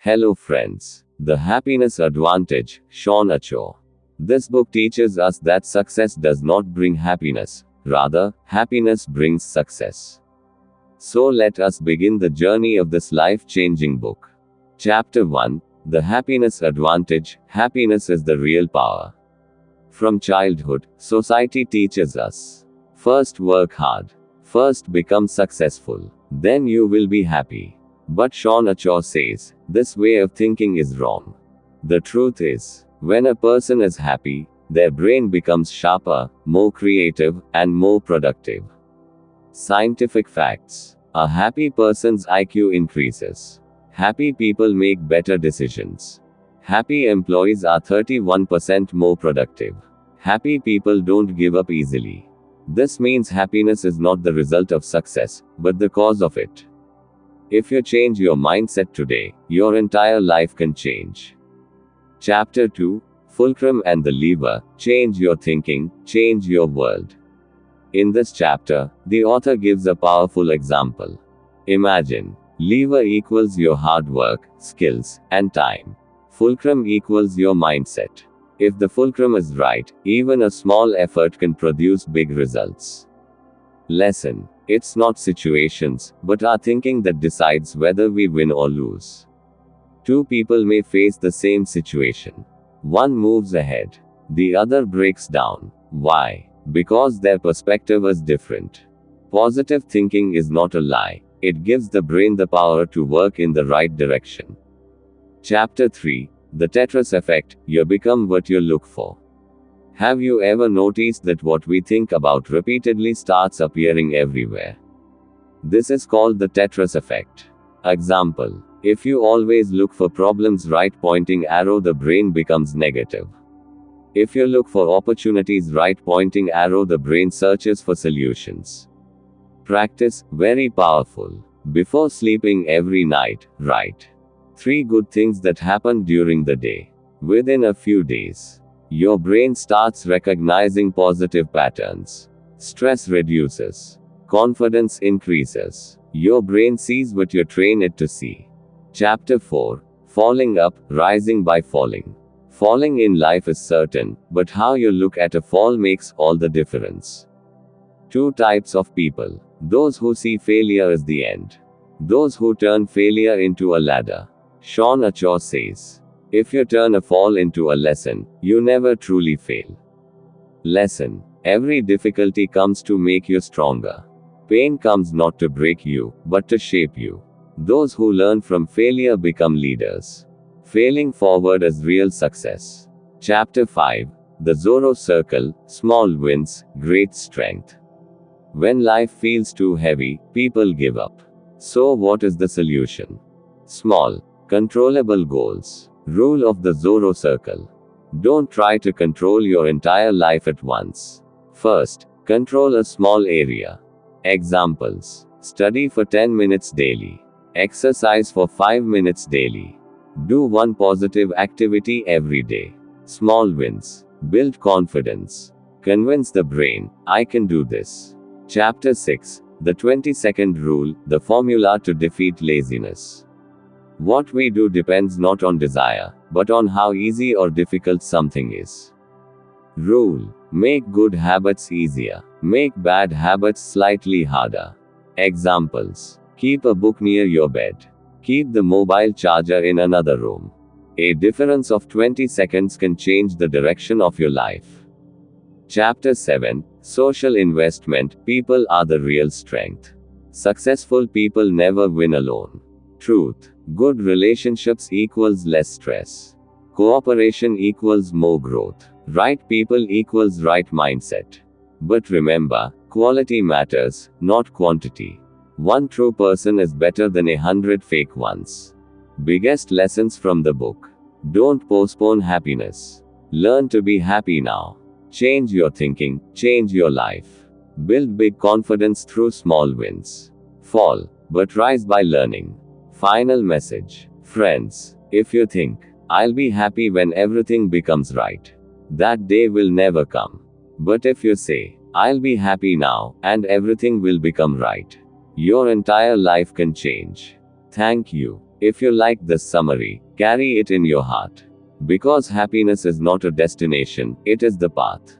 Hello friends. The Happiness Advantage, Sean Acho. This book teaches us that success does not bring happiness, rather, happiness brings success. So let us begin the journey of this life-changing book. Chapter 1, The Happiness Advantage, Happiness is the real power. From childhood, society teaches us. First work hard. First become successful. Then you will be happy. But Sean Acho says, this way of thinking is wrong. The truth is, when a person is happy, their brain becomes sharper, more creative, and more productive. Scientific facts. A happy person's IQ increases. Happy people make better decisions. Happy employees are 31% more productive. Happy people don't give up easily. This means happiness is not the result of success, but the cause of it. If you change your mindset today, your entire life can change. Chapter 2, Fulcrum and the Lever, Change Your Thinking, Change Your World. In this chapter, the author gives a powerful example. Imagine, lever equals your hard work, skills, and time. Fulcrum equals your mindset. If the fulcrum is right, even a small effort can produce big results. Lesson. It's not situations, but our thinking that decides whether we win or lose. Two people may face the same situation. One moves ahead. The other breaks down. Why? Because their perspective is different. Positive thinking is not a lie. It gives the brain the power to work in the right direction. Chapter 3, The Tetris Effect, You Become What You Look For. Have you ever noticed that what we think about repeatedly starts appearing everywhere? This is called the Tetris effect. Example. If you always look for problems, right pointing arrow, the brain becomes negative. If you look for opportunities, right pointing arrow, the brain searches for solutions. Practice, very powerful. Before sleeping every night, write 3 good things that happened during the day. Within a few days, your brain starts recognizing positive patterns. Stress reduces. Confidence increases. Your brain sees what you train it to see. Chapter 4, Falling Up, Rising by Falling. Falling in life is certain, but how you look at a fall makes all the difference. 2 types of people. Those who see failure as the end. Those who turn failure into a ladder. Sean Acho says, if you turn a fall into a lesson, you never truly fail. Lesson. Every difficulty comes to make you stronger. Pain comes not to break you, but to shape you. Those who learn from failure become leaders. Failing forward is real success. Chapter 5, The Zoro Circle, Small Wins, Great Strength. When life feels too heavy, people give up. So what is the solution? Small, controllable goals. Rule of the Zoro Circle. Don't try to control your entire life at once. First, control a small area. Examples. Study for 10 minutes daily. Exercise for 5 minutes daily. Do one positive activity every day. Small wins. Build confidence. Convince the brain, I can do this. Chapter 6, The 20-Second Rule, The Formula to Defeat Laziness. What we do depends not on desire, but on how easy or difficult something is. Rule. Make good habits easier. Make bad habits slightly harder. Examples. Keep a book near your bed. Keep the mobile charger in another room. A difference of 20 seconds can change the direction of your life. Chapter 7, Social Investment, People Are the Real Strength. Successful people never win alone. Truth. Good relationships equals less stress. Cooperation equals more growth. Right people equals right mindset. But remember, quality matters, not quantity. One true person is better than 100 fake ones. Biggest lessons from the book. Don't postpone happiness. Learn to be happy now. Change your thinking, change your life. Build big confidence through small wins. Fall, but rise by learning. Final message. Friends, if you think, I'll be happy when everything becomes right, that day will never come. But if you say, I'll be happy now, and everything will become right, your entire life can change. Thank you. If you like this summary, carry it in your heart. Because happiness is not a destination, it is the path.